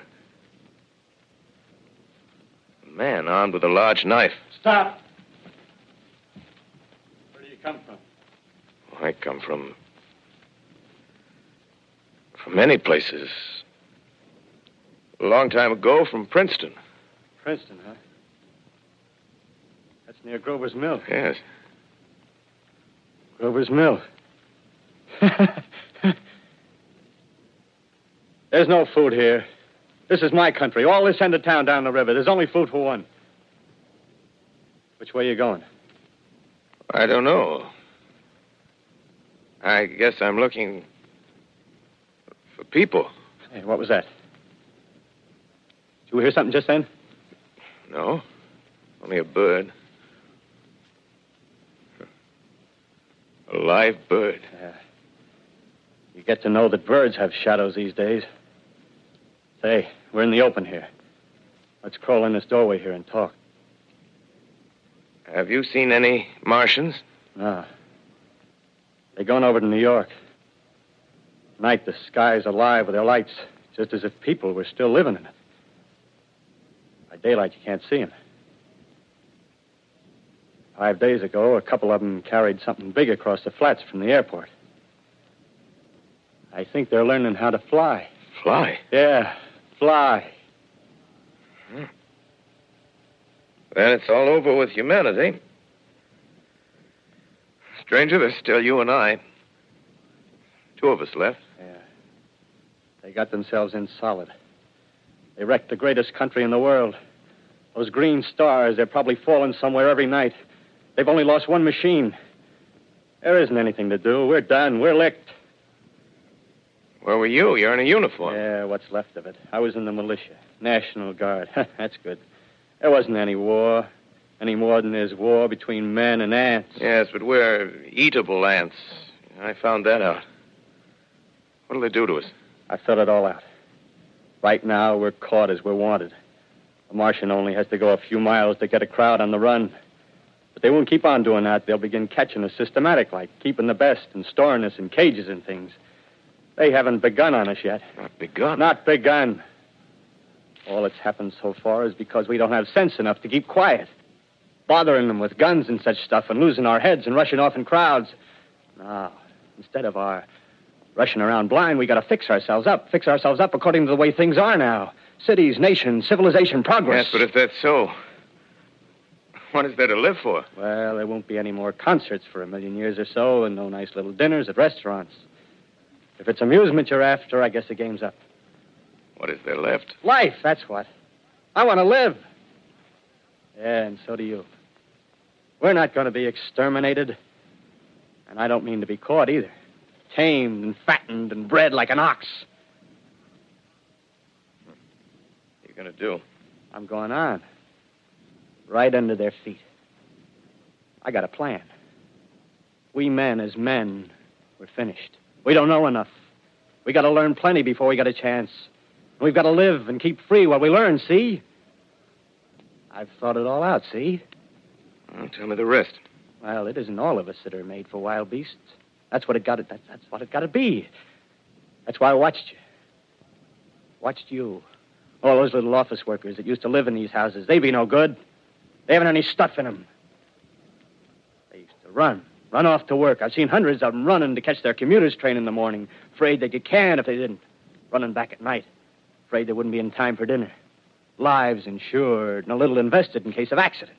A man armed with a large knife. Stop! Where do you come from? I come from many places. A long time ago, from Princeton. Princeton, huh? That's near Grover's Mill. Yes. Grover's Mill. There's no food here. This is my country. All this end of town down the river. There's only food for one. Which way are you going? I don't know. I guess I'm looking for people. Hey, what was that? Did you hear something just then? No. Only a bird. A live bird. Yeah. You get to know that birds have shadows these days. Say, we're in the open here. Let's crawl in this doorway here and talk. Have you seen any Martians? No. They're going over to New York. Tonight, the sky's alive with their lights, just as if people were still living in it. By daylight, you can't see them. 5 days ago, a couple of them carried something big across the flats from the airport. I think they're learning how to fly. Fly? Yeah, fly. Then it's all over with humanity. Stranger, there's still you and I. 2 of us left. Yeah. They got themselves in solid. They wrecked the greatest country in the world. Those green stars, they're probably falling somewhere every night. They've only lost one machine. There isn't anything to do. We're done. We're licked. Where were you? You're in a uniform. Yeah, what's left of it. I was in the militia. National Guard. That's good. There wasn't any war. Any more than there's war between men and ants. Yes, but we're eatable ants. I found that out. What'll they do to us? I thought it all out. Right now, we're caught as we're wanted. A Martian only has to go a few miles to get a crowd on the run. But they won't keep on doing that. They'll begin catching us systematic, like keeping the best and storing us in cages and things. They haven't begun on us yet. Not begun? Not begun. All that's happened so far is because we don't have sense enough to keep quiet. Bothering them with guns and such stuff and losing our heads and rushing off in crowds. No, instead of our rushing around blind, we got to fix ourselves up. Fix ourselves up according to the way things are now. Cities, nations, civilization, progress. Yes, but if that's so, what is there to live for? Well, there won't be any more concerts for 1,000,000 years or so, and no nice little dinners at restaurants. If it's amusement you're after, I guess the game's up. What is there left? Life, that's what. I want to live. Yeah, and so do you. We're not going to be exterminated. And I don't mean to be caught either. Tamed and fattened and bred like an ox. What are you going to do? I'm going on. Right under their feet. I got a plan. We men, as men, we're finished. We don't know enough. We got to learn plenty before we get a chance. We've got to live and keep free while we learn, see? I've thought it all out, see? Well, tell me the rest. Well, it isn't all of us that are made for wild beasts. That's what it got to. That's what it got to be. That's why I watched you. Watched you. All those little office workers that used to live in these houses. They be no good. They haven't any stuff in them. They used to run off to work. I've seen hundreds of them running to catch their commuter's train in the morning, afraid they'd get canned if they didn't. Running back at night, afraid they wouldn't be in time for dinner. Lives insured and a little invested in case of accidents.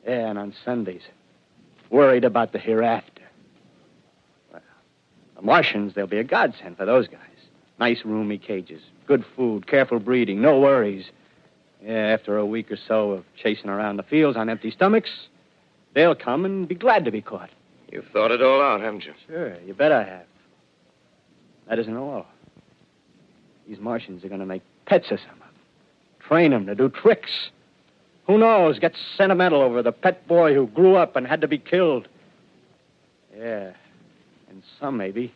Yeah, and on Sundays, worried about the hereafter. Well, the Martians, they'll be a godsend for those guys. Nice, roomy cages, good food, careful breeding, no worries. Yeah, after a week or so of chasing around the fields on empty stomachs, they'll come and be glad to be caught. You've thought it all out, haven't you? Sure, you bet I have. That isn't all. These Martians are going to make pets of some of them. Train them to do tricks. Who knows? Get sentimental over the pet boy who grew up and had to be killed. Yeah. And some, maybe,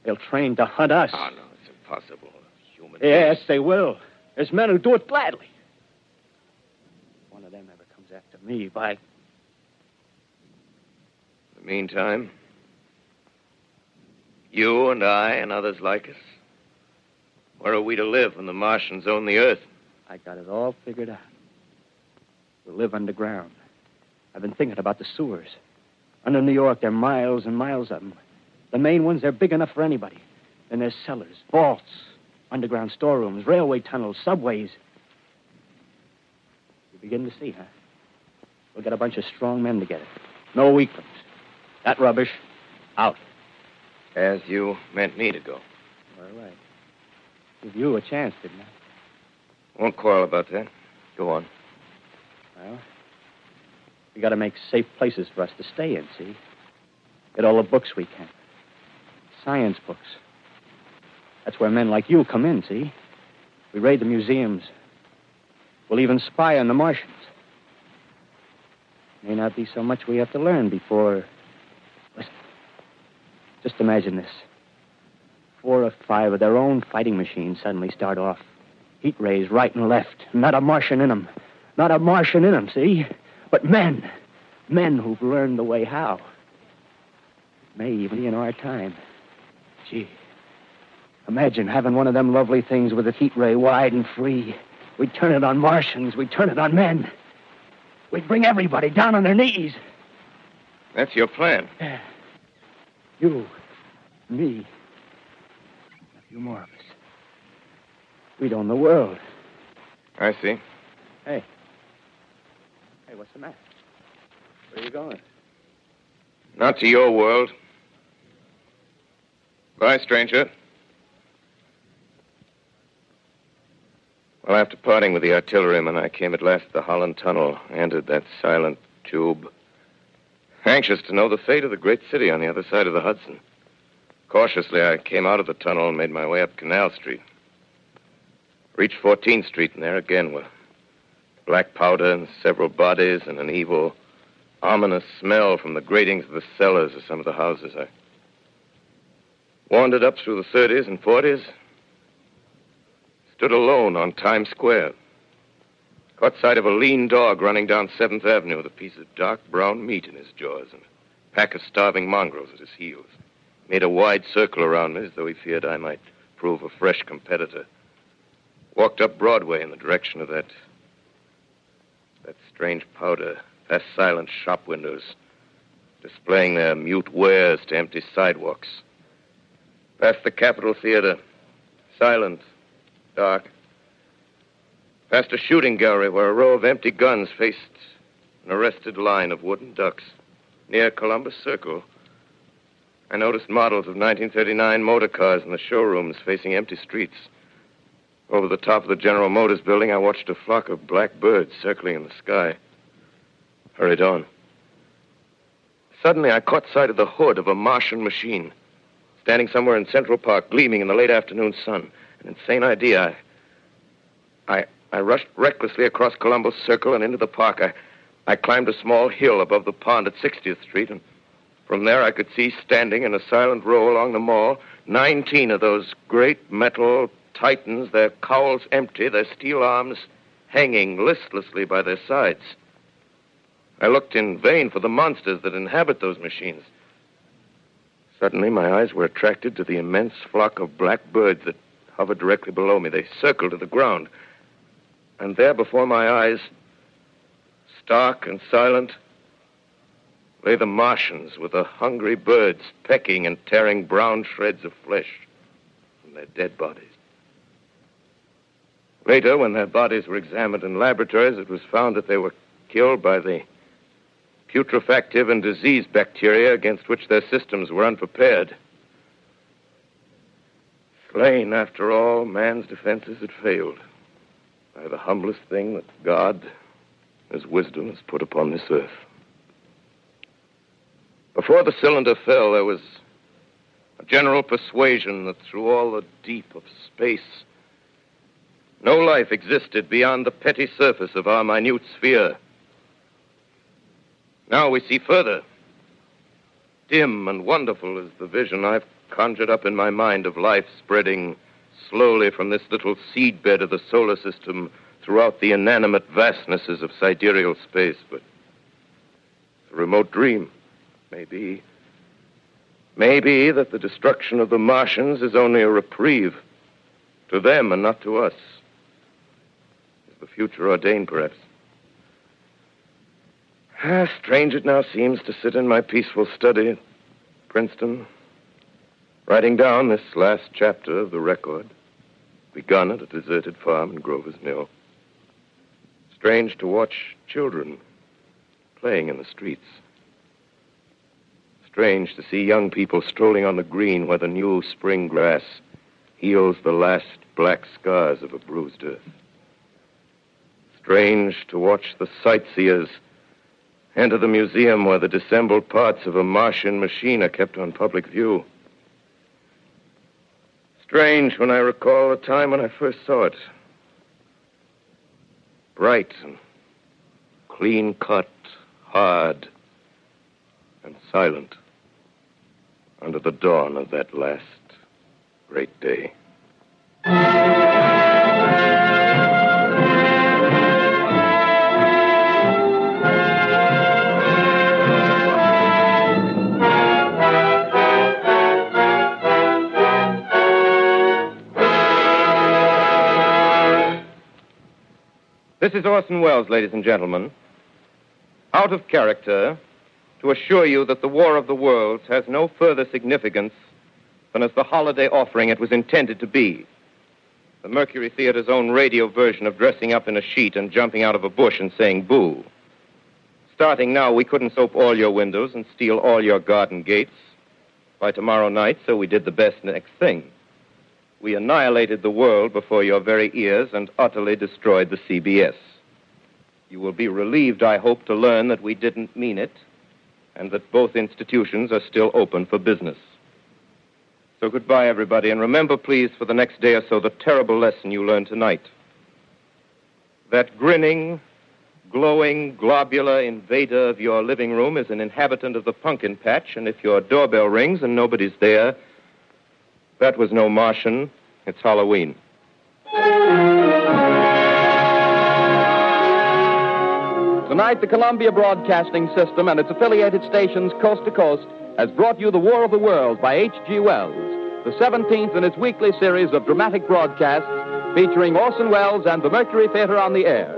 they'll train to hunt us. Oh, no, it's impossible. Human Yes, beings. they will. There's men who do it gladly. If one of them ever comes after me, by... In the meantime, you and I and others like us, where are we to live when the Martians own the Earth? I got it all figured out. We'll live underground. I've been thinking about the sewers. Under New York, there are miles and miles of them. The main ones, they're big enough for anybody. Then there's cellars, vaults, underground storerooms, railway tunnels, subways. You begin to see, huh? We'll get a bunch of strong men together. No weaklings. That rubbish, out. As you meant me to go. All right. Give you a chance, didn't I? Won't quarrel about that. Go on. Well, we got to make safe places for us to stay in, see? Get all the books we can. Science books. That's where men like you come in, see? We raid the museums. We'll even spy on the Martians. May not be so much we have to learn before... Listen. Just imagine this. 4 or 5 of their own fighting machines suddenly start off. Heat rays right and left. Not a Martian in them. Not a Martian in them, see? But men. Men who've learned the way how. May even be in our time. Gee. Imagine having one of them lovely things with its heat ray wide and free. We'd turn it on Martians. We'd turn it on men. We'd bring everybody down on their knees. That's your plan. Yeah. You, me, a few more of us. We'd own the world. I see. Hey. Hey, what's the matter? Where are you going? Not to your world. Bye, stranger. Well, after parting with the artilleryman, I came at last to the Holland Tunnel, entered that silent tube, anxious to know the fate of the great city on the other side of the Hudson. Cautiously, I came out of the tunnel and made my way up Canal Street. Reached 14th Street, and there again were black powder and several bodies and an evil, ominous smell from the gratings of the cellars of some of the houses. I wandered up through the 30s and 40s, stood alone on Times Square, caught sight of a lean dog running down 7th Avenue with a piece of dark brown meat in his jaws and a pack of starving mongrels at his heels. Made a wide circle around me as though he feared I might prove a fresh competitor. Walked up Broadway in the direction of that strange powder, past silent shop windows, displaying their mute wares to empty sidewalks. Past the Capitol Theater, silent, dark. Past a shooting gallery where a row of empty guns faced an arrested line of wooden ducks. Near Columbus Circle, I noticed models of 1939 motor cars in the showrooms facing empty streets. Over the top of the General Motors building, I watched a flock of black birds circling in the sky. Hurried on. Suddenly, I caught sight of the hood of a Martian machine, standing somewhere in Central Park, gleaming in the late afternoon sun. An insane idea. I rushed recklessly across Columbus Circle and into the park. I climbed a small hill above the pond at 60th Street, and from there I could see standing in a silent row along the mall 19 of those great metal titans, their cowls empty, their steel arms hanging listlessly by their sides. I looked in vain for the monsters that inhabit those machines. Suddenly, my eyes were attracted to the immense flock of black birds that hovered directly below me. They circled to the ground. And there before my eyes, stark and silent, lay the Martians with the hungry birds pecking and tearing brown shreds of flesh from their dead bodies. Later, when their bodies were examined in laboratories, it was found that they were killed by the putrefactive and disease bacteria against which their systems were unprepared. Slain, after all, man's defenses had failed by the humblest thing that God, His wisdom, has put upon this earth. Before the cylinder fell, there was A general persuasion that through all the deep of space, no life existed beyond the petty surface of our minute sphere. Now we see further. Dim and wonderful is the vision I've conjured up in my mind of life spreading slowly from this little seedbed of the solar system throughout the inanimate vastnesses of sidereal space. But it's a remote dream. Maybe that the destruction of the Martians is only a reprieve to them and not to us. Is the future ordained, perhaps? Strange it now seems to sit in my peaceful study at Princeton, writing down this last chapter of the record, begun at a deserted farm in Grover's Mill. Strange to watch children playing in the streets. Strange to see young people strolling on the green where the new spring grass heals the last black scars of a bruised earth. Strange to watch the sightseers enter the museum where the dissembled parts of a Martian machine are kept on public view. Strange when I recall the time when I first saw it. Bright and clean-cut, hard and silent under the dawn of that last great day. This is Orson Welles, ladies and gentlemen. Out of character, to assure you that the War of the Worlds has no further significance than as the holiday offering it was intended to be. The Mercury Theater's own radio version of dressing up in a sheet and jumping out of a bush and saying boo. Starting now, we couldn't soap all your windows and steal all your garden gates by tomorrow night, so we did the best next thing. We annihilated the world before your very ears and utterly destroyed the CBS. You will be relieved, I hope, to learn that we didn't mean it, and that both institutions are still open for business. So goodbye, everybody, and remember, please, for the next day or so, the terrible lesson you learned tonight. That grinning, glowing, globular invader of your living room is an inhabitant of the pumpkin patch, and if your doorbell rings and nobody's there, that was no Martian, it's Halloween. Tonight, the Columbia Broadcasting System and its affiliated stations coast to coast has brought you The War of the Worlds by H.G. Wells, the 17th in its weekly series of dramatic broadcasts featuring Orson Welles and the Mercury Theater on the air.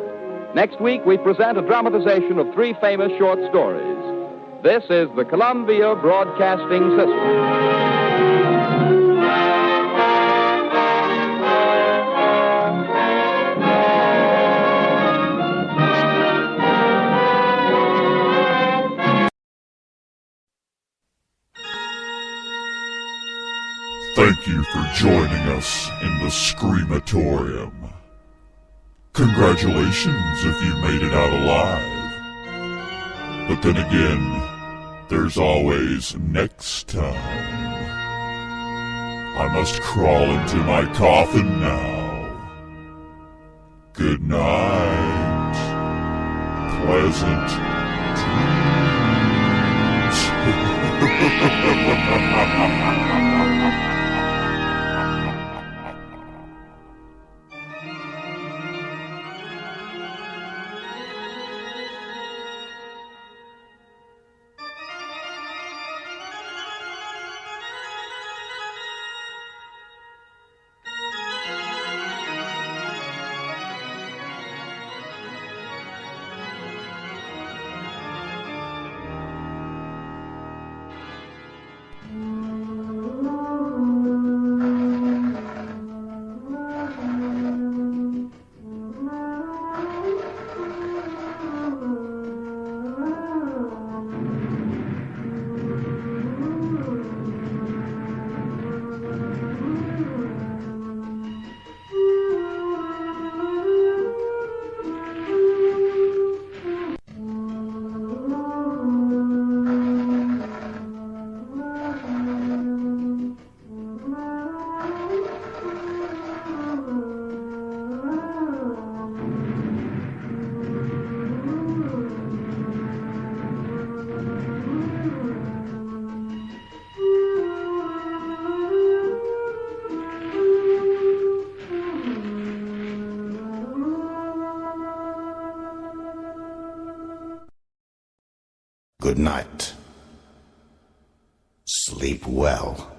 Next week, we present a dramatization of 3 famous short stories. This is the Columbia Broadcasting System. Thank you for joining us in the Screamatorium. Congratulations if you made it out alive. But then again, there's always next time. I must crawl into my coffin now. Good night. Pleasant dreams. Good night. Sleep well.